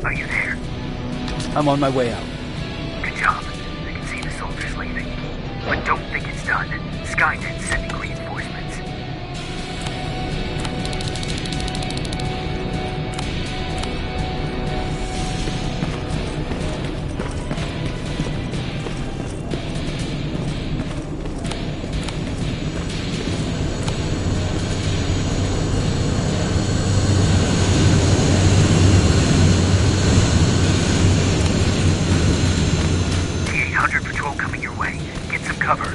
Are you there? I'm on my way out. Good job. I can see the soldiers leaving. But don't think it's done. Skynet's sending reinforcements. T-800 patrol coming your way. Get some cover.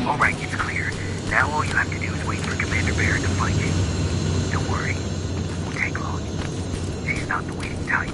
Alright, it's clear. Now all you have to do is wait for Commander Barrett to find you. Don't worry. It won't take long. She's not the waiting type.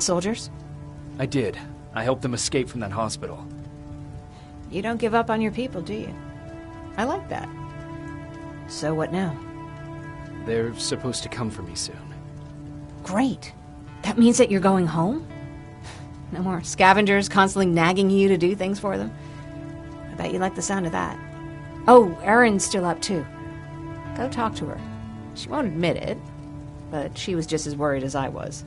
Soldiers? I did. I helped them escape from that hospital. You don't give up on your people, do you? I like that. So what now? They're supposed to come for me soon. Great. That means that you're going home? No more scavengers constantly nagging you to do things for them? I bet you like the sound of that. Oh, Erin's still up too. Go talk to her. She won't admit it, but she was just as worried as I was.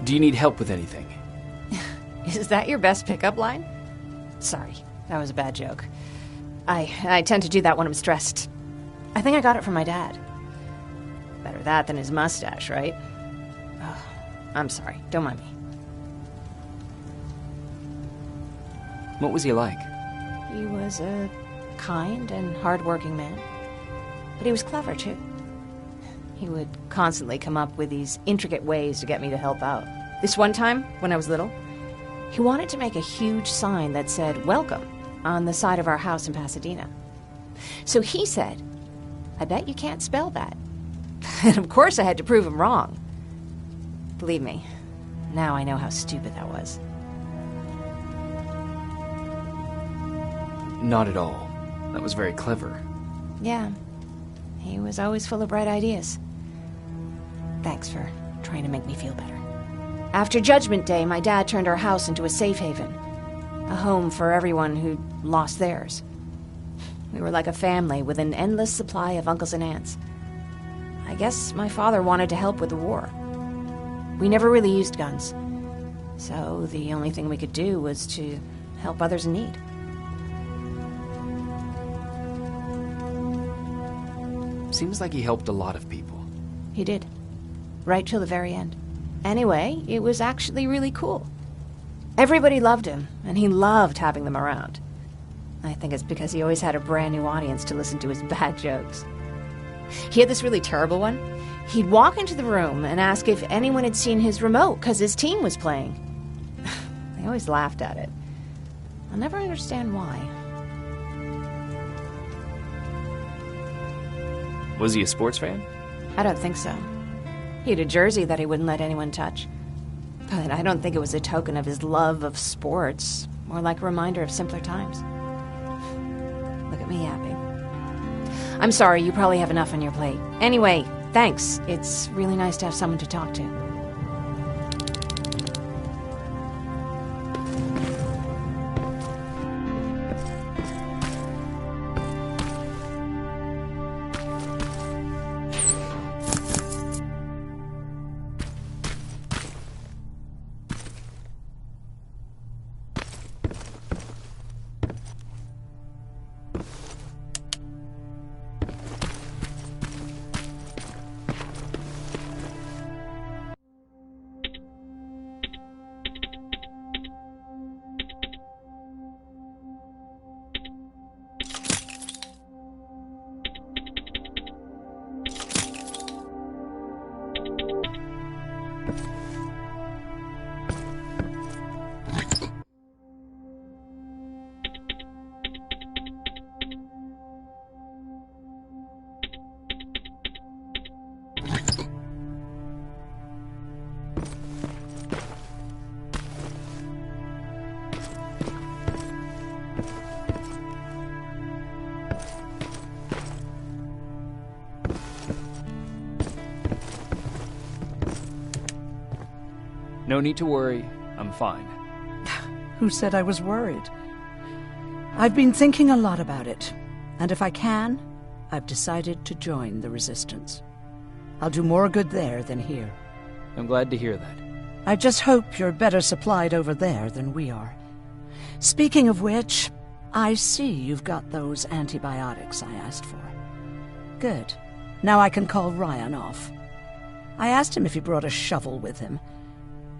Do you need help with anything? Is that your best pickup line? Sorry, that was a bad joke. I tend to do that when I'm stressed. I think I got it from my dad. Better that than his mustache, right? Oh, I'm sorry, don't mind me. What was he like? He was a kind and hard-working man. But he was clever, too. He would constantly come up with these intricate ways to get me to help out. This one time, when I was little, he wanted to make a huge sign that said, "Welcome," on the side of our house in Pasadena. So he said, "I bet you can't spell that." And of course I had to prove him wrong. Believe me, now I know how stupid that was. Not at all. That was very clever. Yeah, he was always full of bright ideas. Thanks for trying to make me feel better. After Judgment Day, my dad turned our house into a safe haven. A home for everyone who'd lost theirs. We were like a family with an endless supply of uncles and aunts. I guess my father wanted to help with the war. We never really used guns. So the only thing we could do was to help others in need. Seems like he helped a lot of people. He did. Right till the very end. Anyway, it was actually really cool. Everybody loved him, and he loved having them around. I think it's because he always had a brand new audience to listen to his bad jokes. He had this really terrible one. He'd walk into the room and ask if anyone had seen his remote because his team was playing. They always laughed at it. I'll never understand why. Was he a sports fan? I don't think so. He had a jersey that he wouldn't let anyone touch. But I don't think it was a token of his love of sports, more like a reminder of simpler times. Look at me yapping. I'm sorry, you probably have enough on your plate. Anyway, thanks. It's really nice to have someone to talk to. No need to worry. I'm fine. Who said I was worried? I've been thinking a lot about it, and if I can, I've decided to join the Resistance. I'll do more good there than here. I'm glad to hear that. I just hope you're better supplied over there than we are. Speaking of which, I see you've got those antibiotics I asked for. Good. Now I can call Ryan off. I asked him if he brought a shovel with him.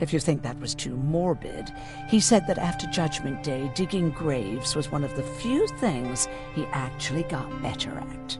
If you think that was too morbid, he said that after Judgment Day, digging graves was one of the few things he actually got better at.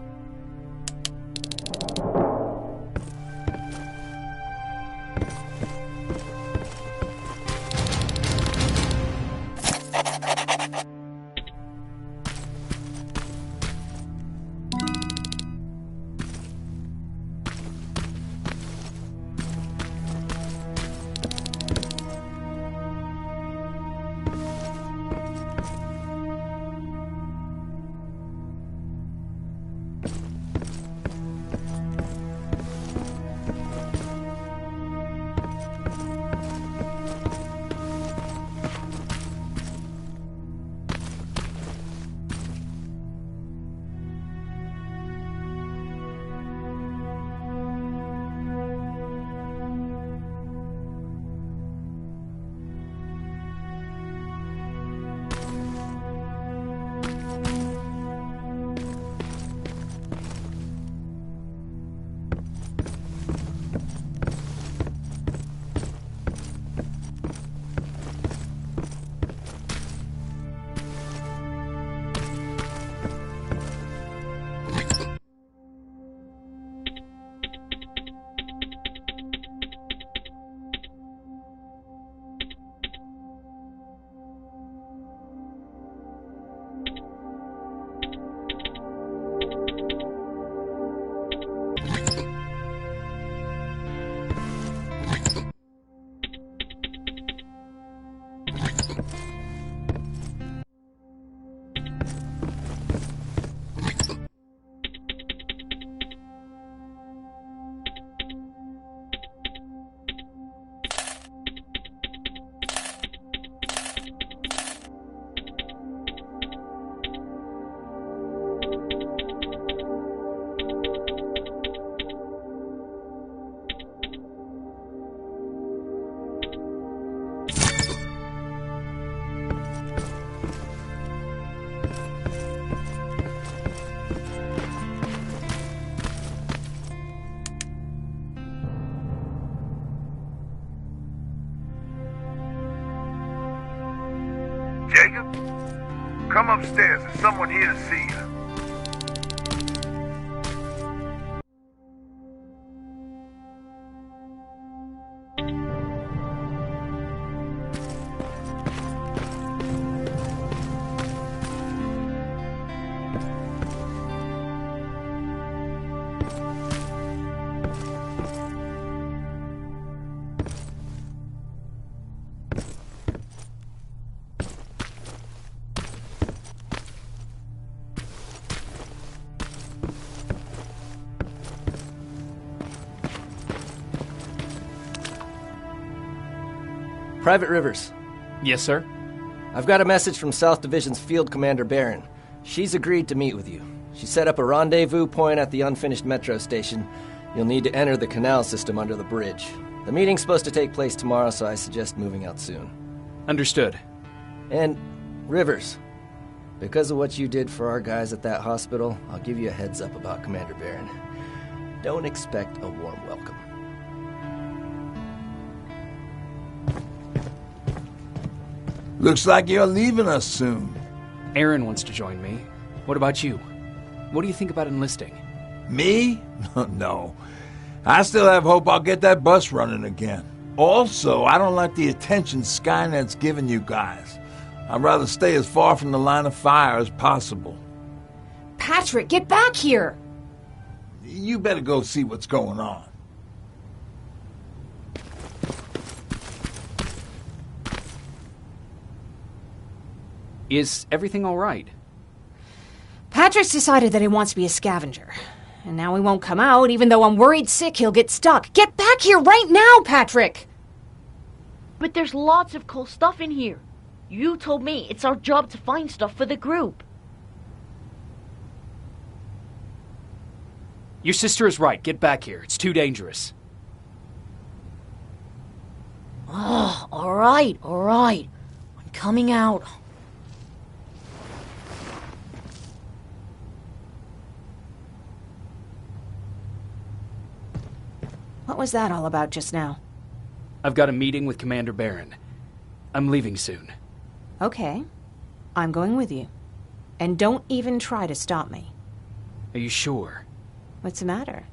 Come upstairs. There's someone here to see you. Private Rivers, Yes, sir? I've got a message from South Division's Field Commander Barron. She's agreed to meet with you. She set up a rendezvous point at the unfinished metro station. You'll need to enter the canal system under the bridge. The meeting's supposed to take place tomorrow, so I suggest moving out soon. Understood. And, Rivers, because of what you did for our guys at that hospital, I'll give you a heads up about Commander Barron. Don't expect a warm welcome. Looks like you're leaving us soon. Aaron wants to join me. What about you? What do you think about enlisting? Me? No. I still have hope I'll get that bus running again. Also, I don't like the attention Skynet's giving you guys. I'd rather stay as far from the line of fire as possible. Patrick, get back here! You better go see what's going on. Is everything all right? Patrick's decided that he wants to be a scavenger. And now he won't come out, even though I'm worried sick he'll get stuck. Get back here right now, Patrick! But there's lots of cool stuff in here. You told me it's our job to find stuff for the group. Your sister is right. Get back here. It's too dangerous. Oh, all right. I'm coming out. What was that all about just now? I've got a meeting with Commander Barron. I'm leaving soon. Okay. I'm going with you. And don't even try to stop me. Are you sure? What's the matter?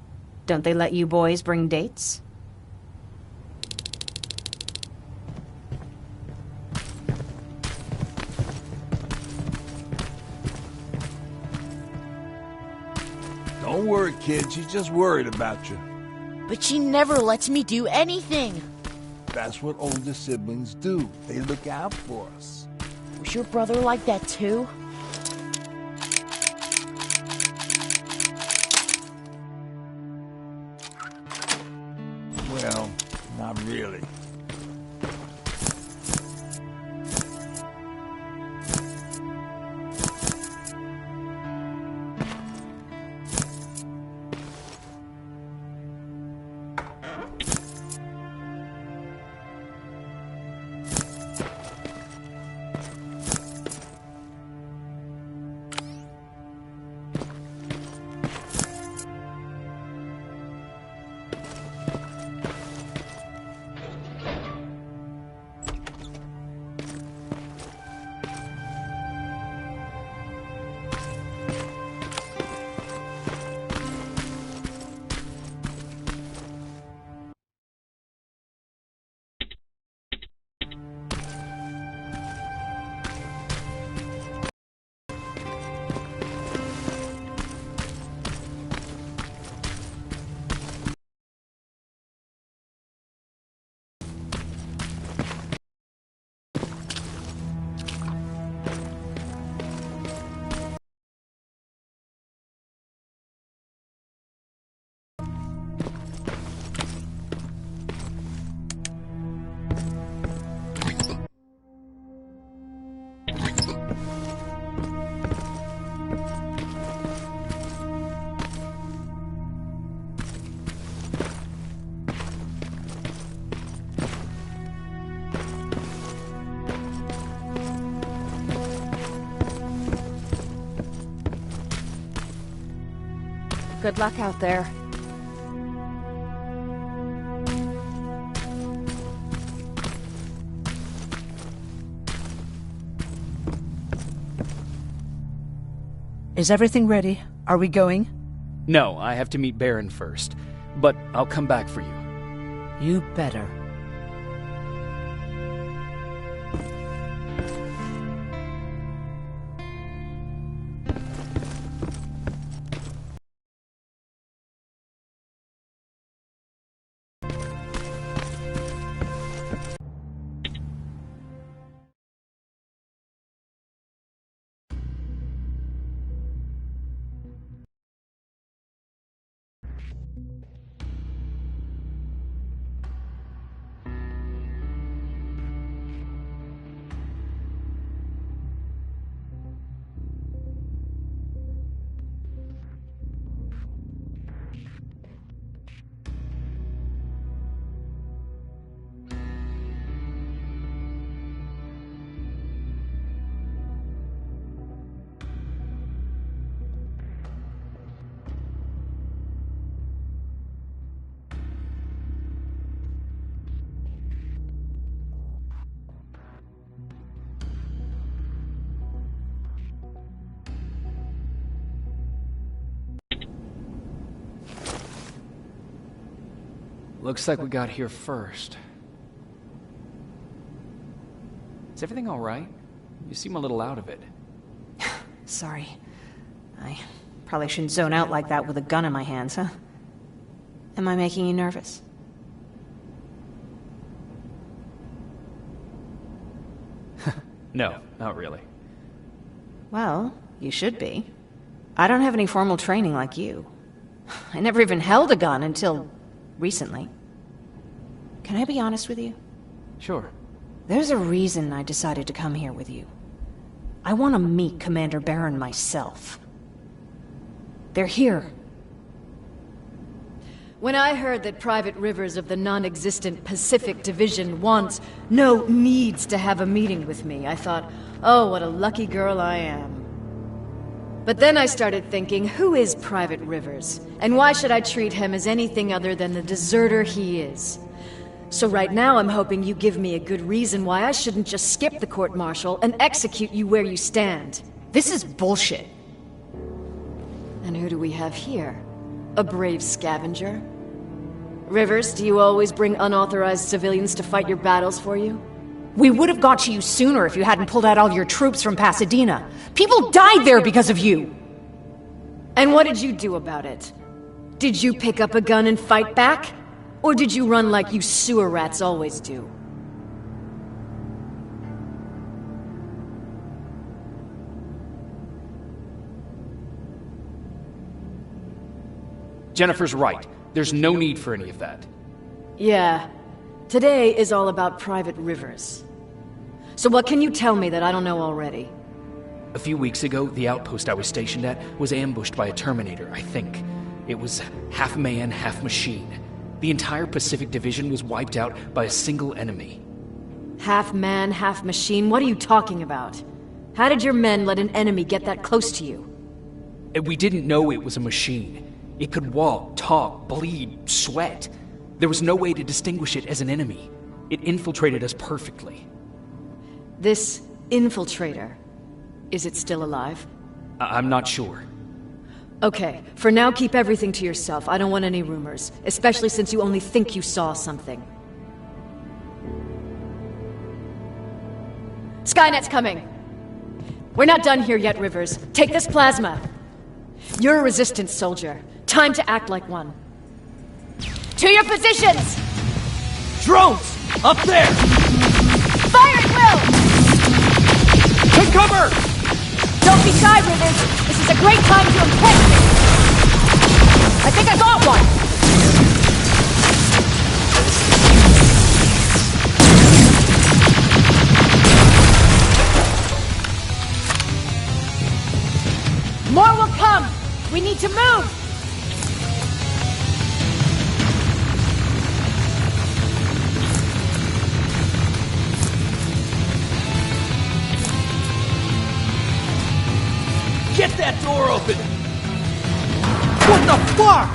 Don't they let you boys bring dates? Don't worry, kid. She's just worried about you. But she never lets me do anything. That's what older siblings do. They look out for us. Was your brother like that too? Well, not really. Good luck out there. Is everything ready? Are we going? No, I have to meet Baron first. But I'll come back for you. You better. Looks like we got here first. Is everything all right? You seem a little out of it. Sorry. I probably shouldn't zone out like that with a gun in my hands, huh? Am I making you nervous? No, not really. Well, you should be. I don't have any formal training like you. I never even held a gun until recently. Can I be honest with you? Sure. There's a reason I decided to come here with you. I want to meet Commander Baron myself. They're here. When I heard that Private Rivers of the non-existent Pacific Division needs to have a meeting with me, I thought, oh, what a lucky girl I am. But then I started thinking, who is Private Rivers? And why should I treat him as anything other than the deserter he is? So right now I'm hoping you give me a good reason why I shouldn't just skip the court-martial and execute you where you stand. This is bullshit. And who do we have here? A brave scavenger? Rivers, do you always bring unauthorized civilians to fight your battles for you? We would have got to you sooner if you hadn't pulled out all your troops from Pasadena. People died there because of you! And what did you do about it? Did you pick up a gun and fight back? Or did you run like you sewer rats always do? Jennifer's right. There's no need for any of that. Yeah. Today is all about Private Rivers. So what can you tell me that I don't know already? A few weeks ago, the outpost I was stationed at was ambushed by a Terminator, I think. It was half man, half machine. The entire Pacific Division was wiped out by a single enemy. Half man, half machine? What are you talking about? How did your men let an enemy get that close to you? And we didn't know it was a machine. It could walk, talk, bleed, sweat. There was no way to distinguish it as an enemy. It infiltrated us perfectly. This infiltrator, is it still alive? I'm not sure. Okay, for now keep everything to yourself. I don't want any rumors, especially since you only think you saw something. Skynet's coming! We're not done here yet, Rivers. Take this plasma. You're a resistance soldier. Time to act like one. To your positions! Drones! Up there! Fire at will! Take cover! Don't be shy, Rivers. This is a great time to impress me. I think I got one. More will come. We need to move. Get that door open! What the fuck?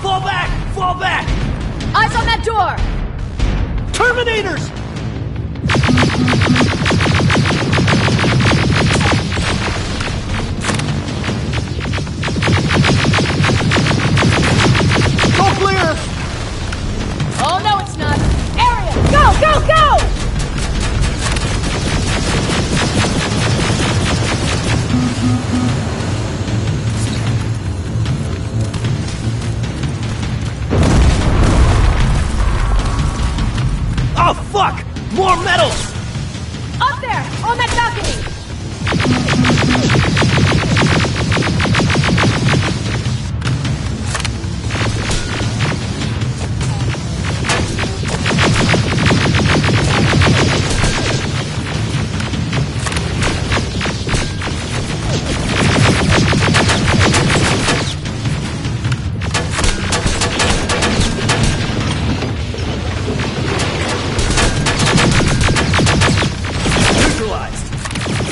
Fall back! Fall back! Eyes on that door! Terminators! More metal! Up there! On that balcony!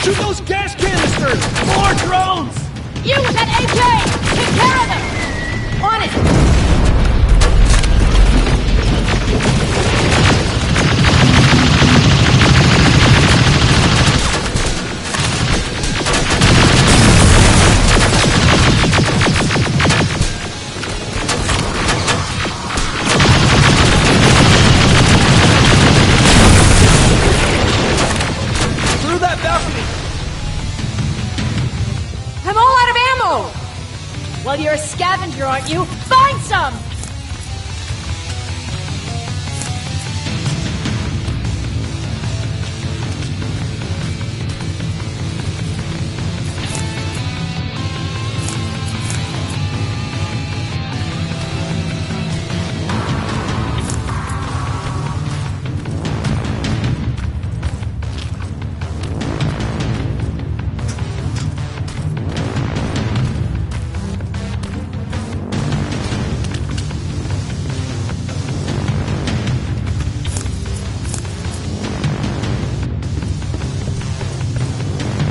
Shoot those gas canisters! More drones! You with that AK! Take care of them! On it! Through that balcony! I'm all out of ammo! Well, you're a scavenger, aren't you? Find some!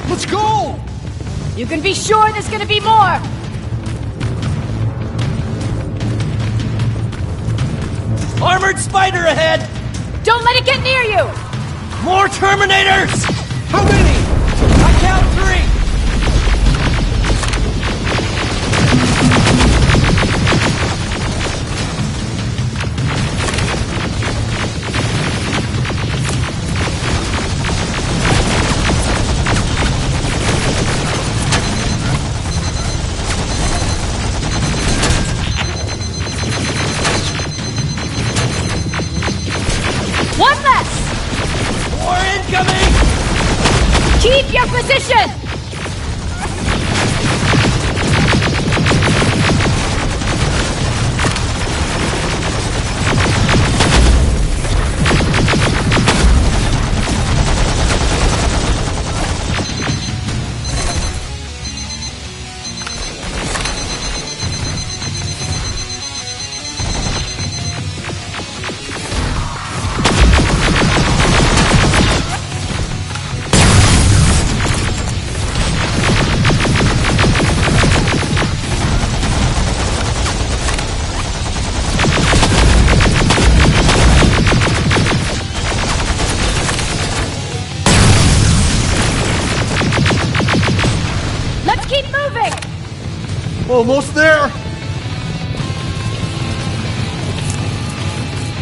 Let's go! You can be sure there's gonna be more! Armored spider ahead! Don't let it get near you! More Terminators! How many? I count 3! One less! More incoming! Keep your position! Let's keep moving! Almost there!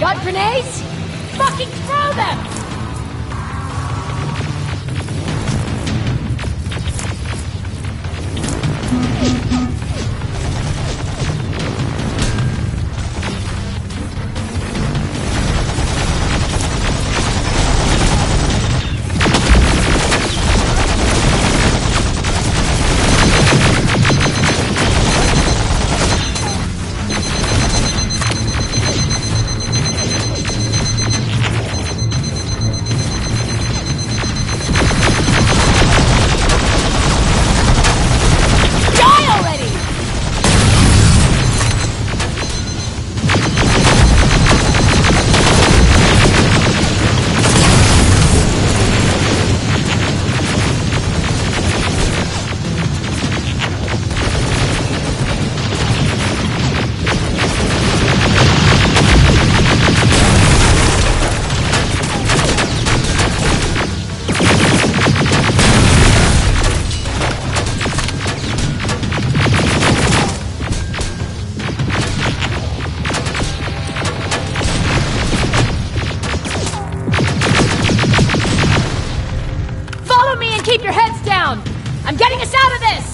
Got grenades? Fucking throw them! Die already! Follow me and keep your heads down! I'm getting us out of this!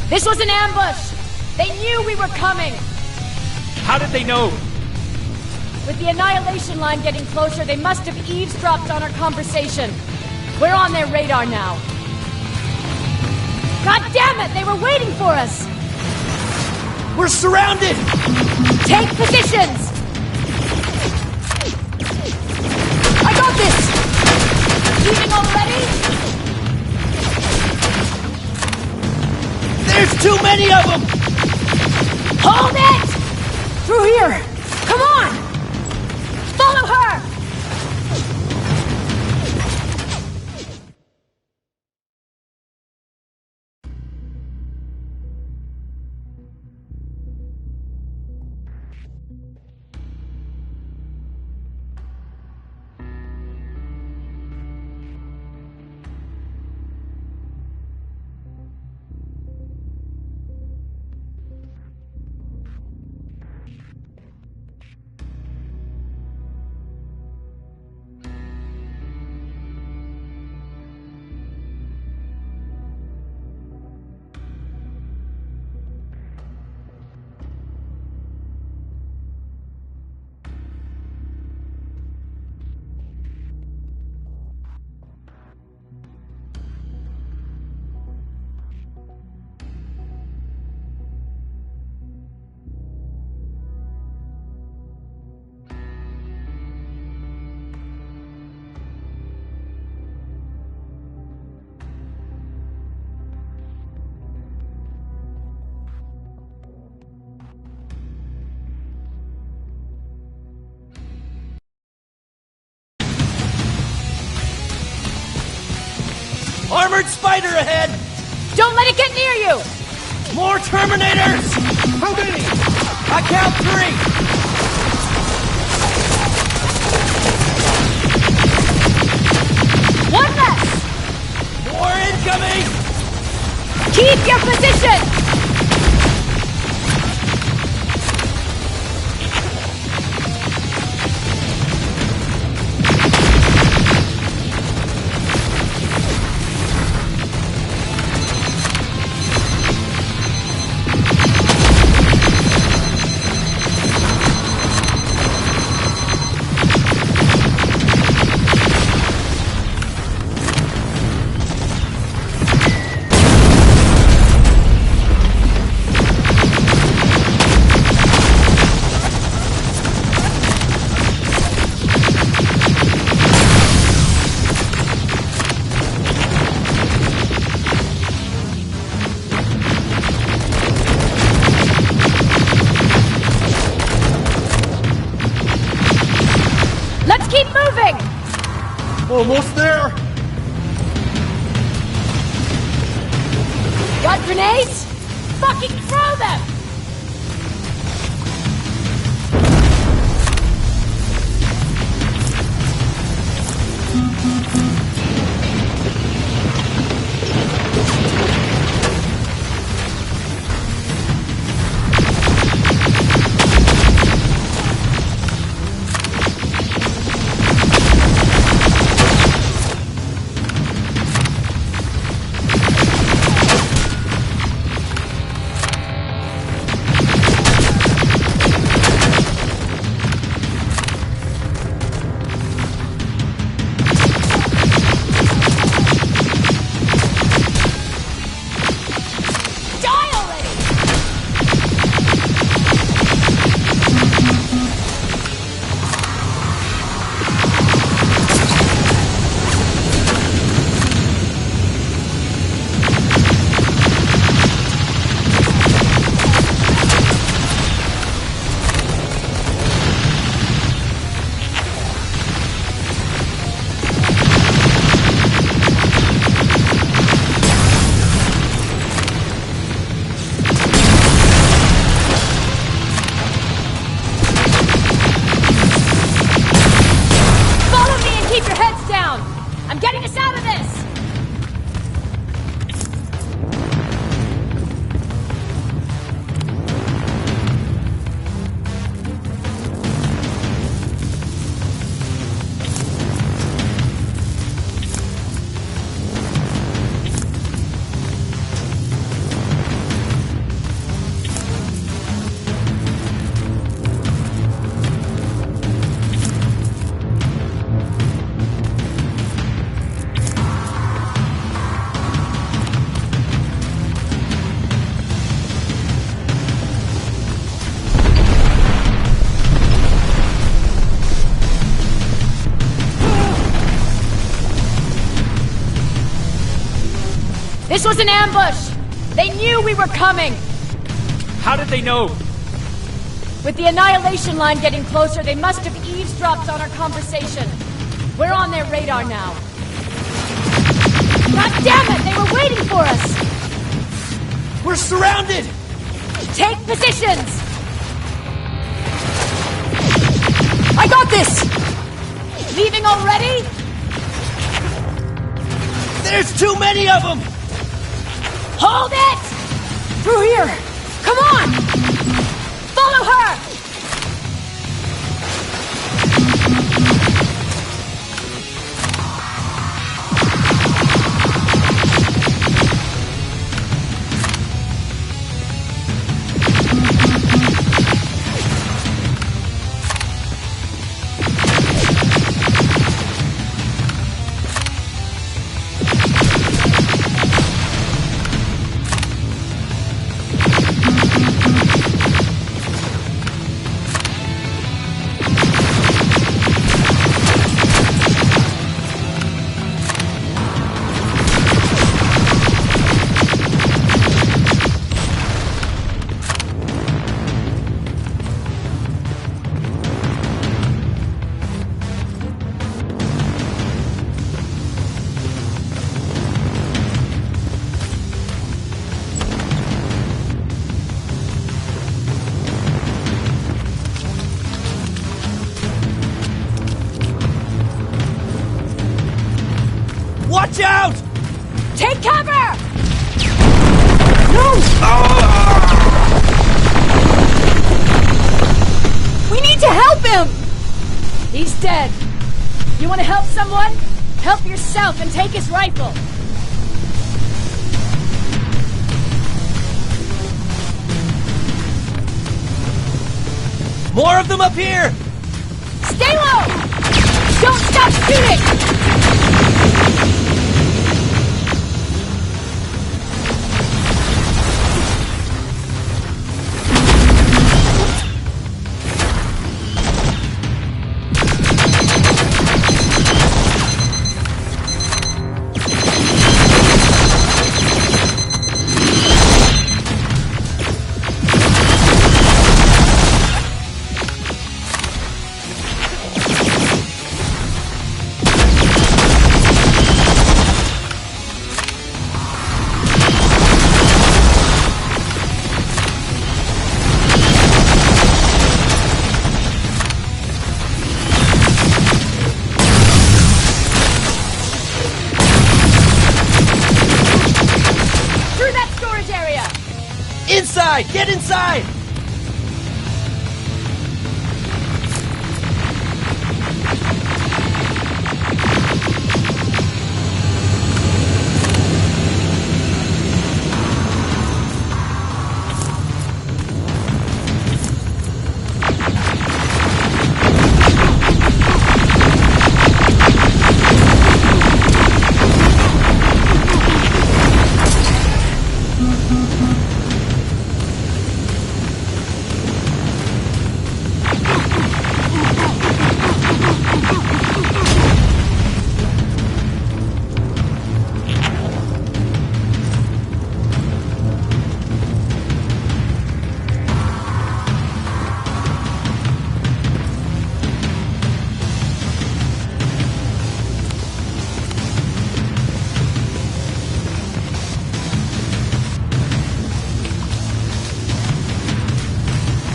This was an ambush! They knew we were coming! How did they know? With the annihilation line getting closer, they must have eavesdropped on our conversation. We're on their radar now. God damn it! They were waiting for us! We're surrounded! Take positions! I got this! Leaving already? There's too many of them! Hold it! Through here! Come on! Follow her! Armored spider ahead! Don't let it get near you! More Terminators! How many? I count 3! One less! More incoming! Keep your position! Let's keep moving! Almost there! Got grenades? Fucking throw them! was an ambush! They knew we were coming! How did they know? With the annihilation line getting closer, they must have eavesdropped on our conversation. We're on their radar now. God damn it! They were waiting for us! We're surrounded! Take positions! I got this! Leaving already? There's too many of them! Hold it! Through here! Come on! Follow her! Watch out! Take cover! No! We need to help him! He's dead. You want to help someone? Help yourself and take his rifle. More of them up here! Stay low! Don't stop shooting! Inside! Get inside!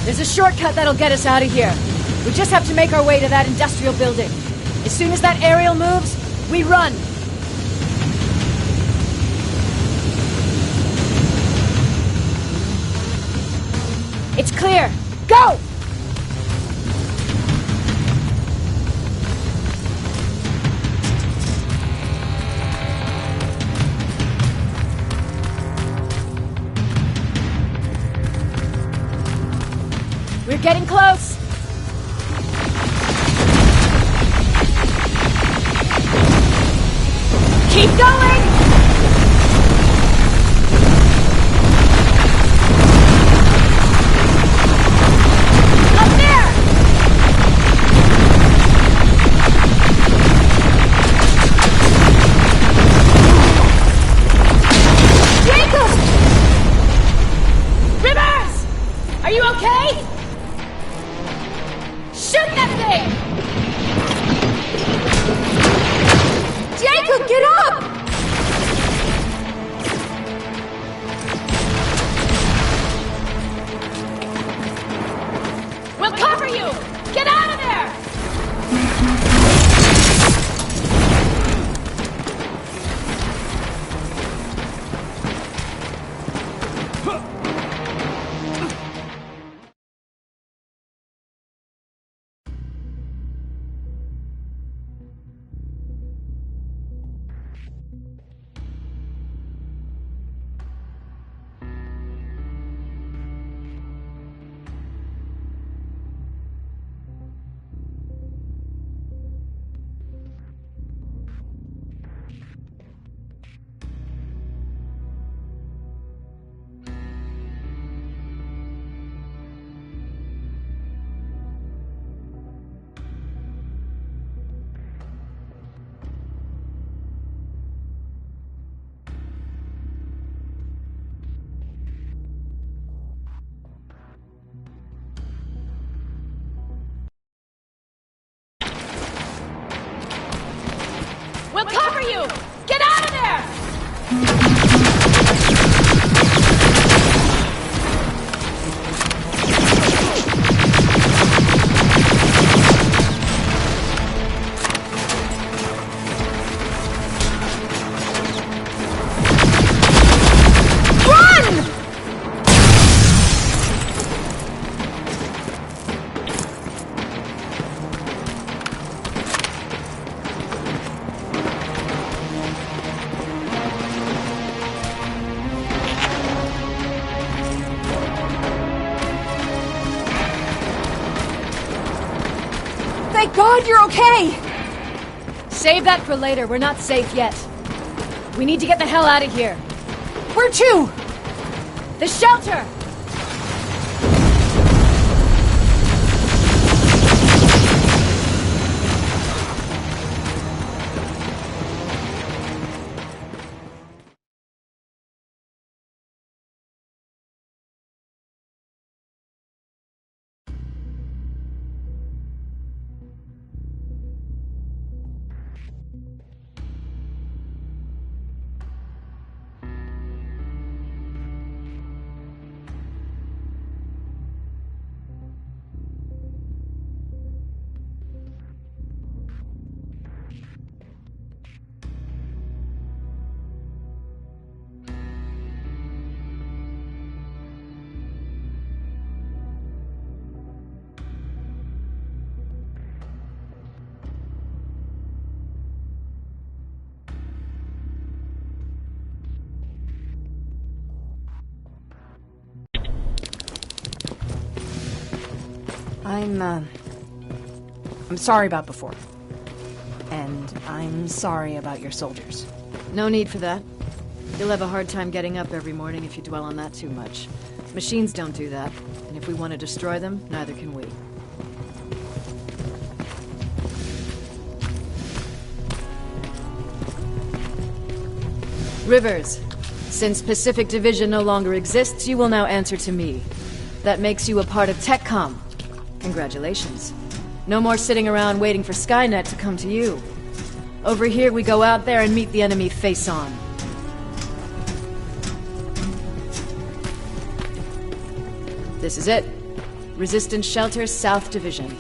There's a shortcut that'll get us out of here. We just have to make our way to that industrial building. As soon as that aerial moves, we run. It's clear. Go! We're getting close. Keep going! Up there! cover you! Get out of there! Thank God you're okay! Save that for later. We're not safe yet. We need to get the hell out of here. Where to? The shelter! I'm sorry about before. And I'm sorry about your soldiers. No need for that. You'll have a hard time getting up every morning if you dwell on that too much. Machines don't do that, and if we want to destroy them, neither can we. Rivers, since Pacific Division no longer exists, you will now answer to me. That makes you a part of TechCom. Congratulations. No more sitting around waiting for Skynet to come to you. Over here, we go out there and meet the enemy face on. This is it. Resistance Shelter, South Division.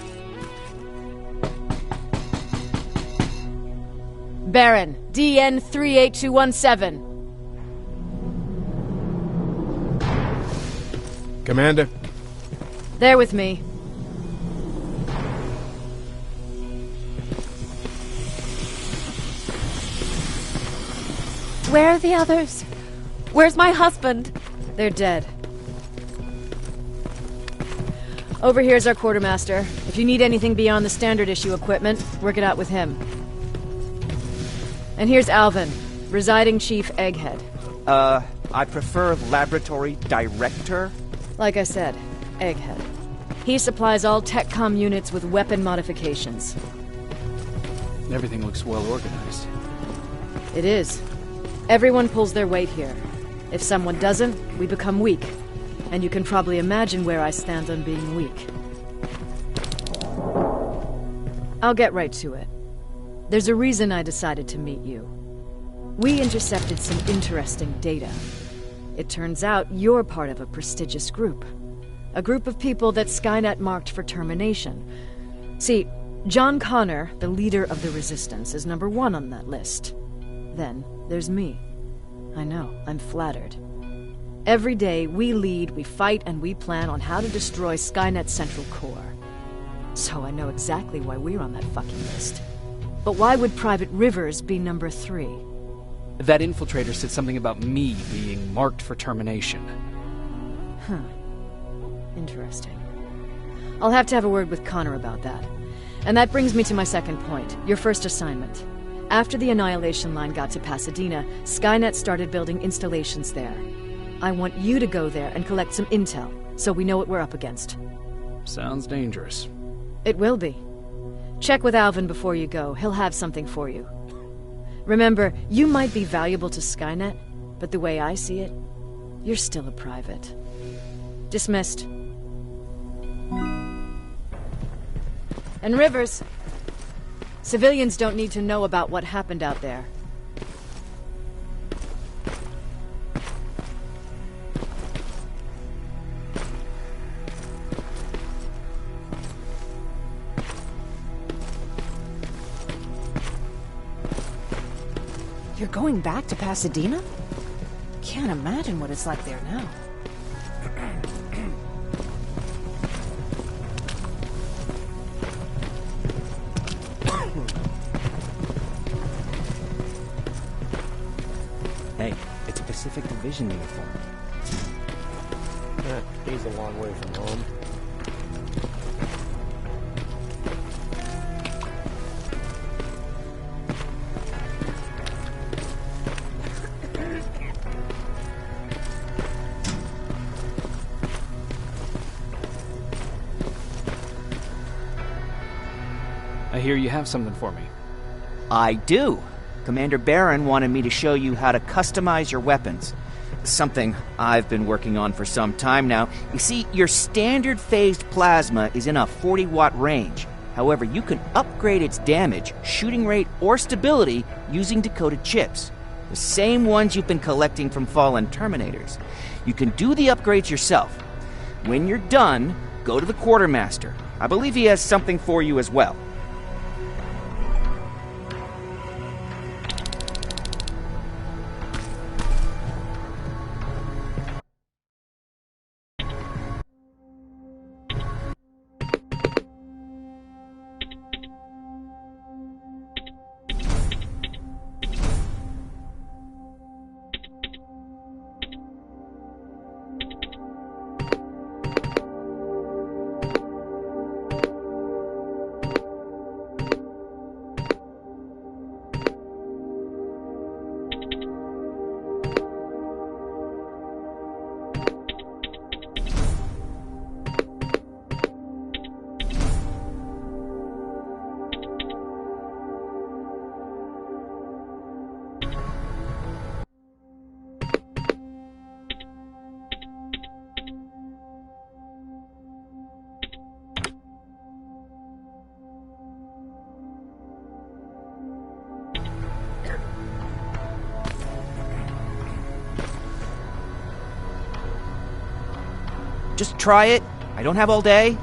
Baron, DN 38217. Commander. There with me. Where are the others? Where's my husband? They're dead. Over here's our quartermaster. If you need anything beyond the standard issue equipment, work it out with him. And here's Alvin, residing chief Egghead. I prefer laboratory director. Like I said, Egghead. He supplies all TechCom units with weapon modifications. Everything looks well organized. It is. Everyone pulls their weight here. If someone doesn't, we become weak. And you can probably imagine where I stand on being weak. I'll get right to it. There's a reason I decided to meet you. We intercepted some interesting data. It turns out you're part of a prestigious group. A group of people that Skynet marked for termination. See, John Connor, the leader of the Resistance, is number 1 on that list. Then there's me. I know, I'm flattered. Every day, we lead, we fight, and we plan on how to destroy Skynet's central core. So I know exactly why we're on that fucking list. But why would Private Rivers be number 3? That infiltrator said something about me being marked for termination. Huh. Interesting. I'll have to have a word with Connor about that. And that brings me to my second point, your first assignment. After the Annihilation Line got to Pasadena, Skynet started building installations there. I want you to go there and collect some intel, so we know what we're up against. Sounds dangerous. It will be. Check with Alvin before you go. He'll have something for you. Remember, you might be valuable to Skynet, but the way I see it, you're still a private. Dismissed. And Rivers, Civilians don't need to know about what happened out there. You're going back to Pasadena? Can't imagine what it's like there now. Hey, it's a Pacific Division uniform. He's a long way from home. I hear you have something for me. I do. Commander Barron wanted me to show you how to customize your weapons. Something I've been working on for some time now. You see, your standard phased plasma is in a 40-watt range. However, you can upgrade its damage, shooting rate, or stability using decoded chips. The same ones you've been collecting from fallen Terminators. You can do the upgrades yourself. When you're done, go to the Quartermaster. I believe he has something for you as well. Just try it. I don't have all day.